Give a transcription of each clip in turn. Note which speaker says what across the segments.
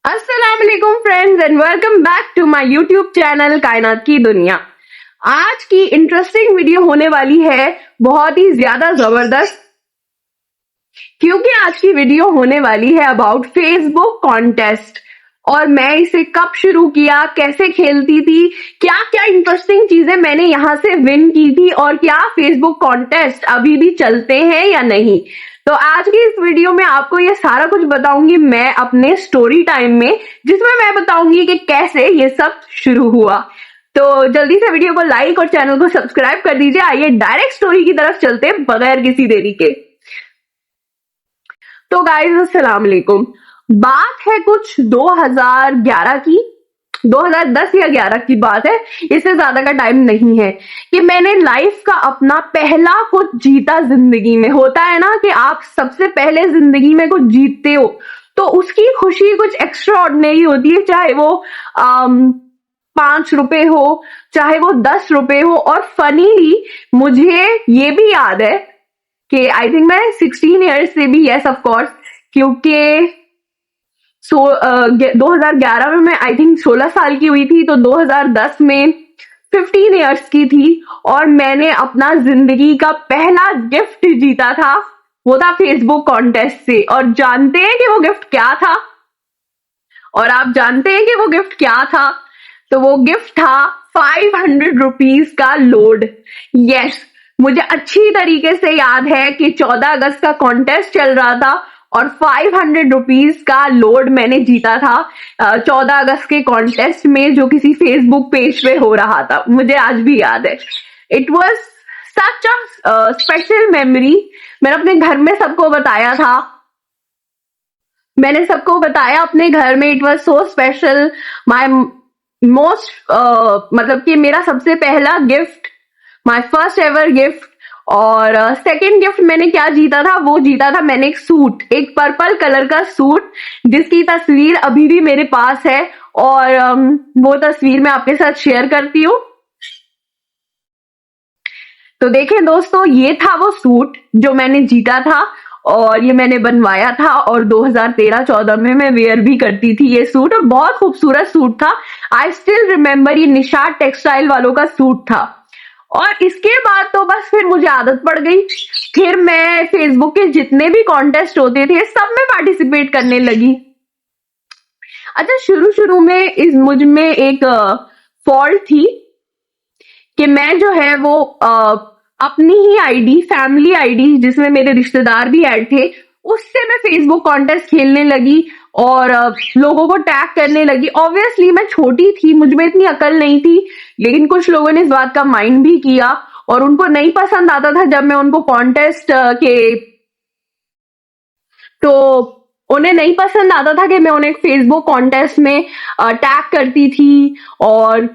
Speaker 1: अस्सलाम वालेकुम friends and welcome back to my YouTube channel Kainat की दुनिया। आज की इंटरेस्टिंग वीडियो होने वाली है, बहुत ही ज्यादा जबरदस्त, क्योंकि आज की वीडियो होने वाली है अबाउट फेसबुक कॉन्टेस्ट। और मैं इसे कब शुरू किया, कैसे खेलती थी, क्या क्या इंटरेस्टिंग चीजें मैंने यहाँ से विन की थी, और क्या फेसबुक कॉन्टेस्ट अभी भी चलते हैं या नहीं। तो आज की इस वीडियो में आपको ये सारा कुछ बताऊंगी मैं अपने स्टोरी टाइम में, जिसमें मैं बताऊंगी कि कैसे ये सब शुरू हुआ। तो जल्दी से वीडियो को लाइक और चैनल को सब्सक्राइब कर दीजिए। आइए डायरेक्ट स्टोरी की तरफ चलते बगैर किसी देरी के। तो गाइस अस्सलाम वालेकुम। बात है कुछ 2011 की, 2010 या 11 की बात है, इससे ज्यादा का टाइम नहीं है, कि मैंने लाइफ का अपना पहला कुछ जीता। जिंदगी में होता है ना कि आप सबसे पहले जिंदगी में कुछ जीतते हो, तो उसकी खुशी कुछ एक्स्ट्रा ऑर्डिनरी होती है, चाहे वो 5 रुपए हो, चाहे वो 10 रुपए हो। और फनीली मुझे ये भी याद है कि आई थिंक मैं 16 ईयर्स से भी, यस ऑफ कोर्स, क्योंकि 2011 में मैं आई थिंक 16 साल की हुई थी, तो 2010 में 15 ईयर्स की थी। और मैंने अपना जिंदगी का पहला गिफ्ट जीता था, वो था फेसबुक कॉन्टेस्ट से। और जानते हैं कि वो गिफ्ट क्या था? और आप जानते हैं कि वो गिफ्ट क्या था? तो वो गिफ्ट था 500 रुपीज का लोड। यस, मुझे अच्छी तरीके से याद है कि 14 अगस्त का कॉन्टेस्ट चल रहा था और 500 रुपीज का लोड मैंने जीता था 14 अगस्त के कॉन्टेस्ट में, जो किसी फेसबुक पेज पे हो रहा था। मुझे आज भी याद है। It was such a special memory. मैंने अपने घर में सबको बताया था, मैंने सबको बताया अपने घर में। It was so special, my most मतलब कि मेरा सबसे पहला gift, my first ever gift. और सेकंड गिफ्ट मैंने क्या जीता था, वो जीता था मैंने एक सूट, एक पर्पल कलर का सूट, जिसकी तस्वीर अभी भी मेरे पास है। और वो तस्वीर मैं आपके साथ शेयर करती हूँ। तो देखें दोस्तों, ये था वो सूट जो मैंने जीता था, और ये मैंने बनवाया था, और 2013-14 में मैं वेयर भी करती थी ये सूट, और बहुत खूबसूरत सूट था। आई स्टिल रिमेम्बर, ये निशाद टेक्सटाइल वालों का सूट था। और इसके बाद तो बस फिर मुझे आदत पड़ गई। फिर मैं फेसबुक के जितने भी कॉन्टेस्ट होते थे सब में पार्टिसिपेट करने लगी। अच्छा, शुरू शुरू में मुझ में एक फॉल्ट थी कि मैं जो है वो अपनी ही आईडी, फैमिली आईडी, जिसमें मेरे रिश्तेदार भी ऐड थे, उससे मैं फेसबुक कॉन्टेस्ट खेलने लगी और लोगों को टैग करने लगी। ऑब्वियसली मैं छोटी थी, मुझ में इतनी अकल नहीं थी, लेकिन कुछ लोगों ने इस बात का माइंड भी किया, और उनको नहीं पसंद आता था जब मैं उनको कॉन्टेस्ट तो उन्हें नहीं पसंद आता था कि मैं उन्हें फेसबुक कॉन्टेस्ट में टैग करती थी। और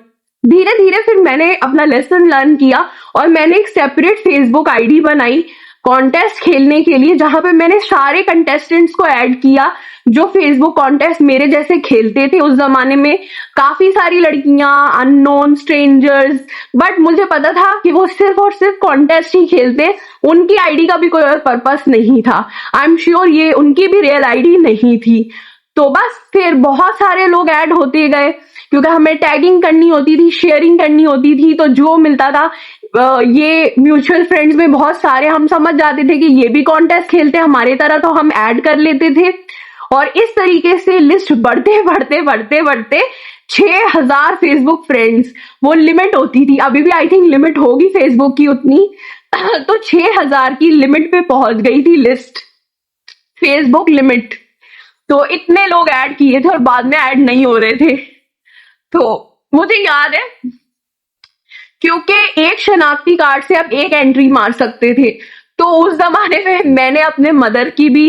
Speaker 1: धीरे धीरे फिर मैंने अपना लेसन लर्न किया, और मैंने एक सेपरेट फेसबुक आईडी बनाई कॉन्टेस्ट खेलने के लिए, जहां पे मैंने सारे कंटेस्टेंट्स को ऐड किया जो फेसबुक कॉन्टेस्ट मेरे जैसे खेलते थे। उस जमाने में काफी सारी लड़कियां, अननोन स्ट्रेंजर्स, बट मुझे पता था कि वो सिर्फ और सिर्फ कॉन्टेस्ट ही खेलते, उनकी आईडी का भी कोई और पर्पस नहीं था। आई एम श्योर ये उनकी भी रियल आईडी नहीं थी। तो बस फिर बहुत सारे लोग ऐड होते गए, क्योंकि हमें टैगिंग करनी होती थी, शेयरिंग करनी होती थी, तो जो मिलता था ये म्यूचुअल फ्रेंड्स में बहुत सारे, हम समझ जाते थे कि ये भी कॉन्टेस्ट खेलते हमारे तरह, तो हम ऐड कर लेते थे। और इस तरीके से लिस्ट बढ़ते बढ़ते बढ़ते बढ़ते 6000 फेसबुक फ्रेंड्स, वो लिमिट होती थी, अभी भी आई थिंक लिमिट होगी फेसबुक की उतनी, तो 6000 की लिमिट पे पहुंच गई थी लिस्ट, फेसबुक लिमिट। तो इतने लोग ऐड किए थे और बाद में ऐड नहीं हो रहे थे। तो मुझे याद है, क्योंकि एक शनाख्ती कार्ड से आप एक एंट्री मार सकते थे, तो उस जमाने में मैंने अपने मदर की भी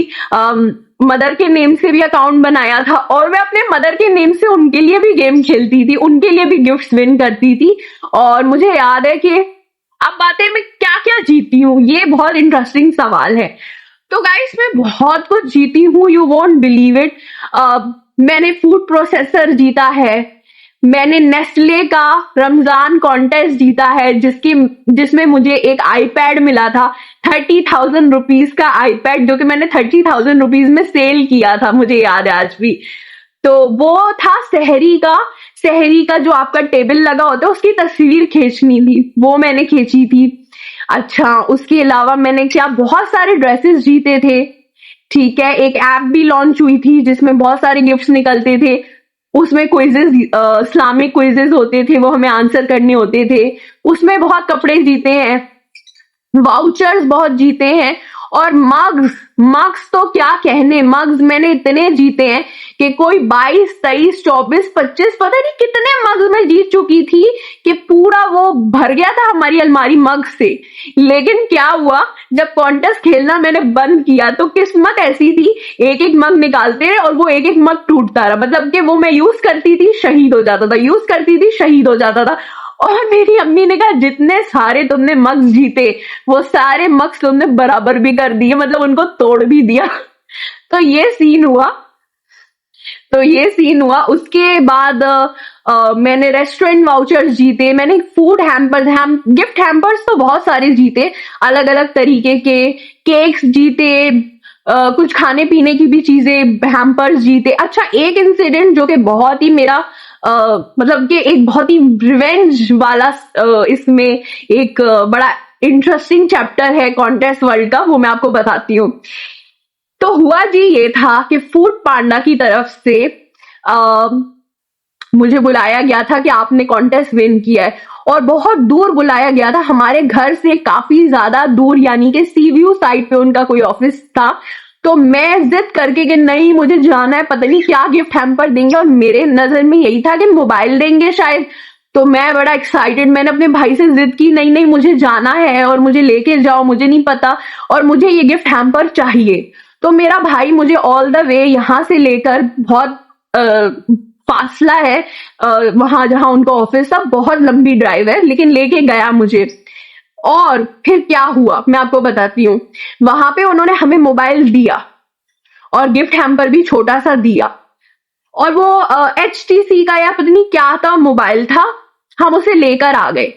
Speaker 1: मदर के नेम से भी अकाउंट बनाया था, और मैं अपने मदर के नेम से उनके लिए भी गेम खेलती थी, उनके लिए भी गिफ्ट्स विन करती थी। और मुझे याद है कि अब बातें मैं क्या क्या जीती हूँ, ये बहुत इंटरेस्टिंग सवाल है। तो गाइस, मैं बहुत कुछ जीती हूँ, यू वोंट बिलीव इट। मैंने फूड प्रोसेसर जीता है, मैंने नेस्ले का रमजान कॉन्टेस्ट जीता है, जिसमें मुझे एक आईपैड मिला था, 30,000 रुपीज का आईपैड, जो कि मैंने 30,000 रुपीज में सेल किया था, मुझे याद है आज भी। तो वो था सहरी का जो आपका टेबल लगा होता है उसकी तस्वीर खींचनी थी, वो मैंने खींची थी। अच्छा, उसके अलावा मैंने क्या बहुत सारे ड्रेसेस जीते थे। ठीक है, एक ऐप भी लॉन्च हुई थी जिसमें बहुत सारे गिफ्ट्स निकलते थे। उसमें क्विजेस, इस्लामिक क्विजेस होते थे, वो हमें आंसर करने होते थे। उसमें बहुत कपड़े जीते हैं, वाउचर्स बहुत जीते हैं। और मग्स मग्स तो क्या कहने, मग्स मैंने इतने जीते हैं कि कोई 22, 23, 24, 25 पता नहीं कितने मग्स में जीत चुकी थी कि पूरा वो भर गया था हमारी अलमारी मग से। लेकिन क्या हुआ, जब कॉन्टेस्ट खेलना मैंने बंद किया तो किस्मत ऐसी थी, एक एक मग निकालते रहे और वो एक एक मग टूटता रहा। मतलब कि वो मैं यूज करती थी शहीद हो जाता था, यूज करती थी शहीद हो जाता था। और मेरी अम्मी ने कहा जितने सारे तुमने मग्स जीते वो सारे मग्स तुमने बराबर भी कर दिए, मतलब उनको तोड़ भी दिया। तो ये सीन हुआ। उसके बाद मैंने रेस्टोरेंट वाउचर्स जीते, मैंने फूड हैम्पर्स, गिफ्ट हैम्पर्स तो बहुत सारे जीते, अलग अलग तरीके के केक्स जीते, कुछ खाने पीने की भी चीजें हैम्पर्स जीते। अच्छा, एक इंसिडेंट जो कि बहुत ही मेरा मतलब कि एक बहुत ही रिवेंज वाला इसमें एक बड़ा इंटरेस्टिंग चैप्टर है कॉन्टेस्ट वर्ल्ड का, वो मैं आपको बताती हूँ। तो हुआ जी ये था कि फूड पांडा की तरफ से आ, मुझे बुलाया गया था कि आपने कॉन्टेस्ट विन किया है, और बहुत दूर बुलाया गया था, हमारे घर से काफी ज्यादा दूर, यानी कि सीव्यू साइड पे उनका कोई ऑफिस था। तो मैं जिद करके कि नहीं मुझे जाना है, पता नहीं क्या गिफ्ट हैम्पर देंगे, और मेरे नजर में यही था कि मोबाइल देंगे शायद। तो मैं बड़ा एक्साइटेड, मैंने अपने भाई से जिद की, नहीं नहीं मुझे जाना है और मुझे लेके जाओ, मुझे नहीं पता और मुझे ये गिफ्ट हैम्पर चाहिए। तो मेरा भाई मुझे ऑल द वे यहाँ से लेकर, बहुत फासला है वहां जहां उनका ऑफिस था, बहुत लंबी ड्राइव है, लेकिन लेके गया मुझे। और फिर क्या हुआ मैं आपको बताती हूँ। वहां पे उन्होंने हमें मोबाइल दिया और गिफ्ट हैम्पर भी छोटा सा दिया, और वो HTC का या पता नहीं क्या था मोबाइल था, हम उसे लेकर आ गए।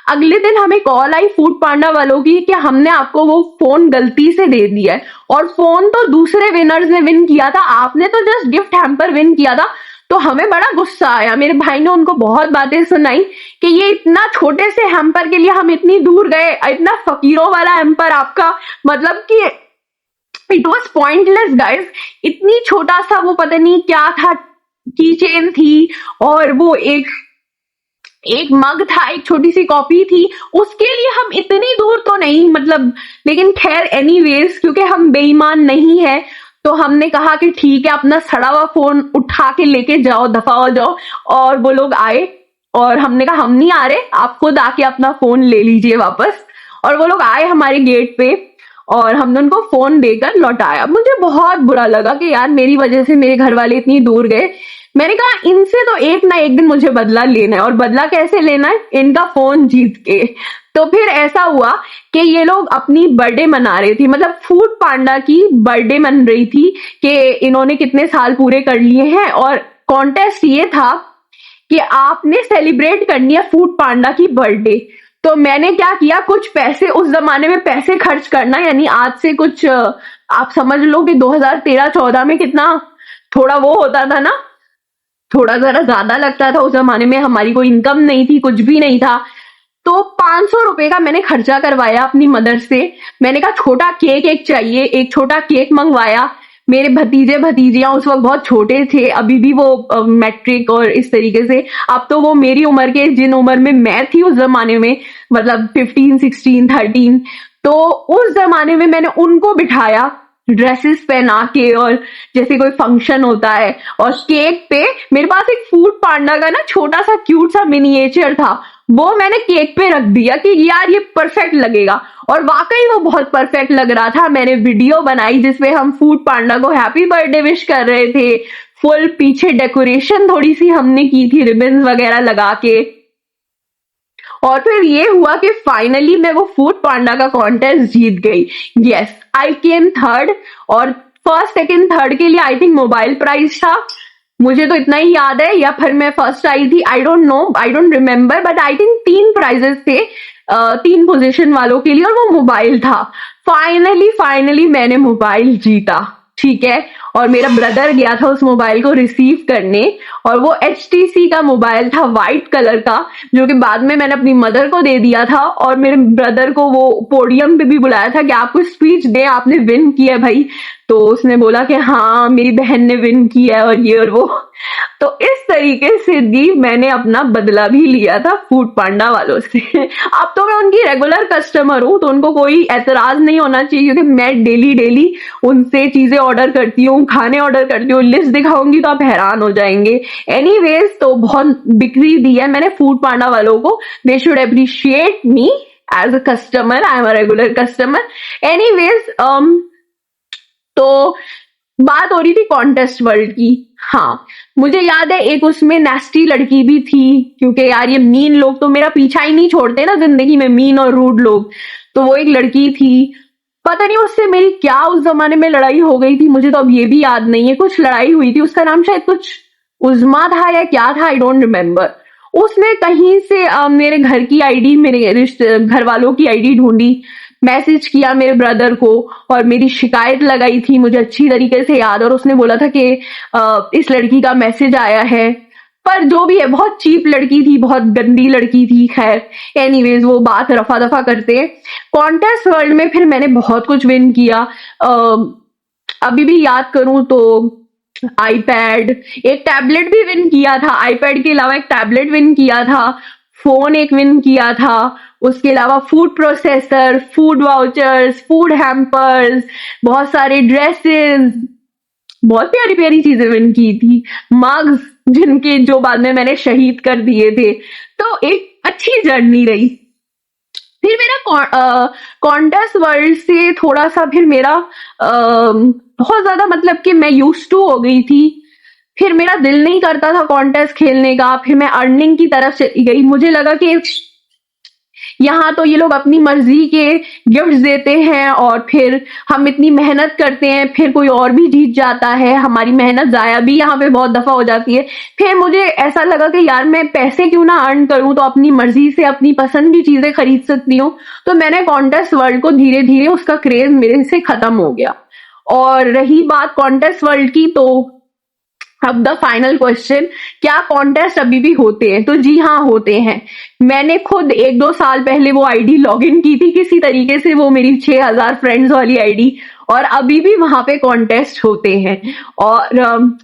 Speaker 1: अगले दिन हमें कॉल आई फूड पांडा वालों की कि हमने आपको वो फोन गलती से दे दिया है, और फोन तो दूसरे विनर्स ने विन किया था, आपने तो जस्ट गिफ्ट हैम्पर विन किया था। तो हमें बड़ा गुस्सा आया, मेरे भाई ने उनको बहुत बातें सुनाई कि ये इतना छोटे से हैम्पर के लिए हम इतनी दूर गए, इतना फकीरों वाला हैम्पर आपका, मतलब कि इट वॉज पॉइंटलेस गाइस। इतनी छोटा सा वो पता नहीं क्या था, की चेन थी, और वो एक एक मग था, एक छोटी सी कॉपी थी, उसके लिए हम इतनी दूर तो नहीं, मतलब लेकिन खैर एनीवेज, क्योंकि हम बेईमान नहीं है तो हमने कहा कि ठीक है अपना सड़ा हुआ फोन उठा के लेके जाओ, दफा हो जाओ। और वो लोग आए और हमने कहा हम नहीं आ रहे, आप खुद आके अपना फोन ले लीजिए वापस। और वो लोग आए हमारे गेट पे और हमने उनको फोन देकर लौटाया। मुझे बहुत बुरा लगा कि यार मेरी वजह से मेरे घर वाले इतनी दूर गए। मैंने कहा इनसे तो एक ना एक दिन मुझे बदला लेना है, और बदला कैसे लेना है, इनका फोन जीत के। तो फिर ऐसा हुआ कि ये लोग अपनी बर्थडे मना रहे थे, मतलब फूड पांडा की बर्थडे मन रही थी कि इन्होंने कितने साल पूरे कर लिए हैं, और कॉन्टेस्ट ये था कि आपने सेलिब्रेट करनी है फूड पांडा की बर्थडे। तो मैंने क्या किया, कुछ पैसे, उस जमाने में पैसे खर्च करना, यानी आज से कुछ आप समझ लो कि 2013-14 में कितना थोड़ा वो होता था ना, थोड़ा जरा ज्यादा लगता था। उस जमाने में हमारी कोई इनकम नहीं थी, कुछ भी नहीं था। तो 500 रुपए का मैंने खर्चा करवाया अपनी मदर से। मैंने कहा छोटा केक एक चाहिए, एक छोटा केक मंगवाया। मेरे भतीजे भतीजियां उस वक्त बहुत छोटे थे, अभी भी वो मैट्रिक और इस तरीके से, अब तो वो मेरी उम्र के, जिन उम्र में मैं थी उस जमाने में, मतलब 15, 16, 13। तो उस जमाने में मैंने उनको बिठाया ड्रेसेस पहना के, और जैसे कोई फंक्शन होता है, और केक पे मेरे पास एक फूड पांडा का ना छोटा सा क्यूट सा मिनिएचर था, वो मैंने केक पे रख दिया कि यार ये परफेक्ट लगेगा। और वाकई वो बहुत परफेक्ट लग रहा था। मैंने वीडियो बनाई जिसमें हम फूड पांडा को हैप्पी बर्थडे विश कर रहे थे, फुल पीछे डेकोरेशन थोड़ी सी हमने की थी रिबन्स वगैरह लगा के। और फिर ये हुआ कि फाइनली मैं वो फूड पांडा का कॉन्टेस्ट जीत गई। यस, आई केम थर्ड, और फर्स्ट सेकंड थर्ड के लिए आई थिंक मोबाइल प्राइज था, मुझे तो इतना ही याद है, या फिर मैं फर्स्ट आई थी, I don't know, I don't remember, but I think 3 prizes थे 3 पोजीशन वालों के लिए, और वो मोबाइल था। फाइनली मैंने मोबाइल जीता। ठीक है। और मेरा ब्रदर गया था उस मोबाइल को रिसीव करने, और वो HTC का मोबाइल था व्हाइट कलर का, जो कि बाद में मैंने अपनी मदर को दे दिया था। और मेरे ब्रदर को वो पोडियम पे भी बुलाया था कि आपको स्पीच दे, आपने विन किया है भाई। तो उसने बोला कि हाँ मेरी बहन ने विन किया है और ये और वो। तो इस तरीके से दी मैंने अपना बदला भी लिया था फूड पांडा वालों से। अब तो मैं उनकी रेगुलर कस्टमर हूँ, तो उनको कोई एतराज नहीं होना चाहिए, क्योंकि मैं डेली डेली उनसे चीजें ऑर्डर करती हूँ, खाने ऑर्डर करती हूँ। लिस्ट दिखाऊंगी तो आप हैरान हो जाएंगे। एनीवेज, तो बहुत बिक्री दी है मैंने फूड पांडा वालों को। They should appreciate me as a customer, I am a regular customer. Anyways, तो बात हो रही थी कॉन्टेस्ट वर्ल्ड की। हाँ, मुझे याद है एक उसमें नेस्टी लड़की भी थी, क्योंकि यार ये मीन लोग तो मेरा पीछा ही नहीं छोड़ते ना जिंदगी में, मीन और रूड लोग। तो वो एक लड़की थी, पता नहीं उससे मेरी क्या उस जमाने में लड़ाई हो गई थी, मुझे तो अब ये भी याद नहीं है। कुछ लड़ाई हुई थी, उसका नाम शायद कुछ उज़मा था या क्या था, आई डोंट रिमेम्बर। उसने कहीं से मेरे घर की आईडी, मेरे घर वालों की आईडी ढूंढी, मैसेज किया मेरे ब्रदर को, और मेरी शिकायत लगाई थी, मुझे अच्छी तरीके से याद। और उसने बोला था कि इस लड़की का मैसेज आया है। पर जो भी है, बहुत चीप लड़की थी, बहुत गंदी लड़की थी। खैर, एनीवेज, वो बात रफा दफा करते हैं। कॉन्टेस्ट वर्ल्ड में फिर मैंने बहुत कुछ विन किया। अभी भी याद करूं तो आईपैड, एक टैबलेट भी विन किया था। आईपैड के अलावा एक टैबलेट विन किया था, फोन एक विन किया था। उसके अलावा food processor, food vouchers, food hampers, बहुत सारे ड्रेसेस, बहुत प्यारी प्यारी चीजें विन की थी। मग्स, जिनके जो बाद में मैंने शहीद कर दिए थे। तो एक अच्छी जर्नी रही। फिर मेरा कॉन्टेस्ट वर्ल्ड से थोड़ा सा फिर मेरा बहुत ज्यादा, मतलब कि मैं यूज टू हो गई थी। फिर मेरा दिल नहीं करता था कॉन्टेस्ट खेलने का। फिर मैं अर्निंग की तरफ चली गई। मुझे लगा कि यहाँ तो ये लोग अपनी मर्जी के गिफ्ट्स देते हैं, और फिर हम इतनी मेहनत करते हैं, फिर कोई और भी जीत जाता है, हमारी मेहनत जाया भी यहाँ पे बहुत दफा हो जाती है। फिर मुझे ऐसा लगा कि यार मैं पैसे क्यों ना अर्न करूं, तो अपनी मर्जी से अपनी पसंद की चीजें खरीद सकती हूँ। तो मैंने कॉन्टेस्ट वर्ल्ड को धीरे धीरे, उसका क्रेज मेरे से खत्म हो गया। और रही बात कॉन्टेस्ट वर्ल्ड की, तो अब द फाइनल क्वेश्चन, क्या कॉन्टेस्ट अभी भी होते हैं? तो जी हाँ, होते हैं। मैंने खुद 1-2 साल पहले वो आईडी लॉग इन की थी किसी तरीके से, वो मेरी 6000 फ्रेंड्स वाली आईडी, और अभी भी वहां पे कॉन्टेस्ट होते हैं। और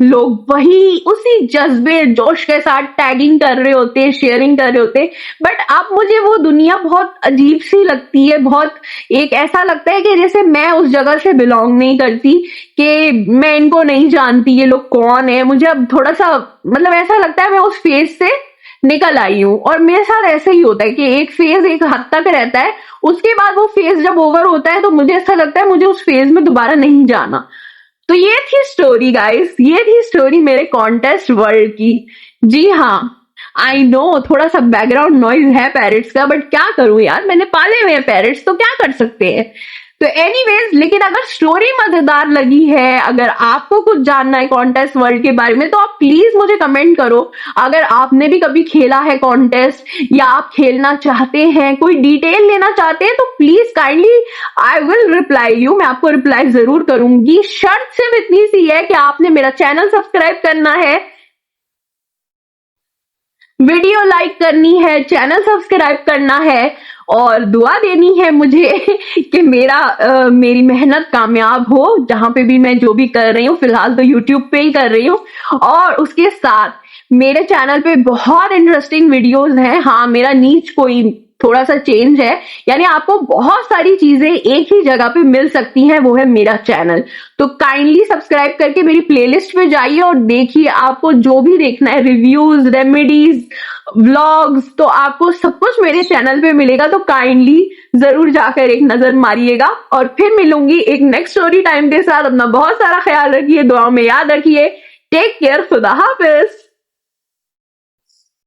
Speaker 1: लोग वही उसी जज्बे जोश के साथ टैगिंग कर रहे होते हैं, शेयरिंग कर रहे होते हैं। बट अब मुझे वो दुनिया बहुत अजीब सी लगती है। बहुत एक ऐसा लगता है कि जैसे मैं उस जगह से बिलोंग नहीं करती, कि मैं इनको नहीं जानती, ये लोग कौन है। मुझे अब थोड़ा सा, मतलब ऐसा लगता है मैं उस फेज से निकल आई हूँ। और मेरे साथ ऐसा ही होता है कि एक फेज एक हद तक रहता है, उसके बाद वो फेज जब ओवर होता है तो मुझे ऐसा लगता है मुझे उस फेज में दोबारा नहीं जाना। तो ये थी स्टोरी गाइस, ये थी स्टोरी मेरे कॉन्टेस्ट वर्ल्ड की। जी हाँ, आई नो थोड़ा सा बैकग्राउंड नॉइज है पैरट्स का, बट क्या करूं यार, मैंने पाले हुए हैं पैरट्स, तो क्या कर सकते हैं। तो एनीवेज, लेकिन अगर स्टोरी मजेदार लगी है, अगर आपको कुछ जानना है कॉन्टेस्ट वर्ल्ड के बारे में, तो आप प्लीज मुझे कमेंट करो। अगर आपने भी कभी खेला है कॉन्टेस्ट, या आप खेलना चाहते हैं, कोई डिटेल लेना चाहते हैं, तो please kindly I will reply you, मैं आपको रिप्लाई जरूर करूंगी। शर्त सिर्फ इतनी सी है कि आपने मेरा चैनल सब्सक्राइब करना है, वीडियो लाइक करनी है, चैनल सब्सक्राइब करना है, और दुआ देनी है मुझे कि मेरी मेहनत कामयाब हो, जहां पे भी मैं जो भी कर रही हूँ। फिलहाल तो यूट्यूब पे ही कर रही हूँ, और उसके साथ मेरे चैनल पे बहुत इंटरेस्टिंग वीडियोस हैं। हाँ, मेरा नीच कोई थोड़ा सा चेंज है, यानी आपको बहुत सारी चीजें एक ही जगह पे मिल सकती हैं, वो है मेरा चैनल। तो काइंडली सब्सक्राइब करके मेरी प्लेलिस्ट पे जाइए और देखिए, आपको जो भी देखना है, रिव्यूज, रेमेडीज, व्लॉग्स, तो आपको सब कुछ मेरे चैनल पे मिलेगा। तो काइंडली जरूर जाकर एक नजर मारिएगा। और फिर मिलूंगी एक नेक्स्ट स्टोरी टाइम के साथ। अपना बहुत सारा ख्याल रखिए, दुआओं में याद रखिए। टेक केयर, खुदा हाफिज।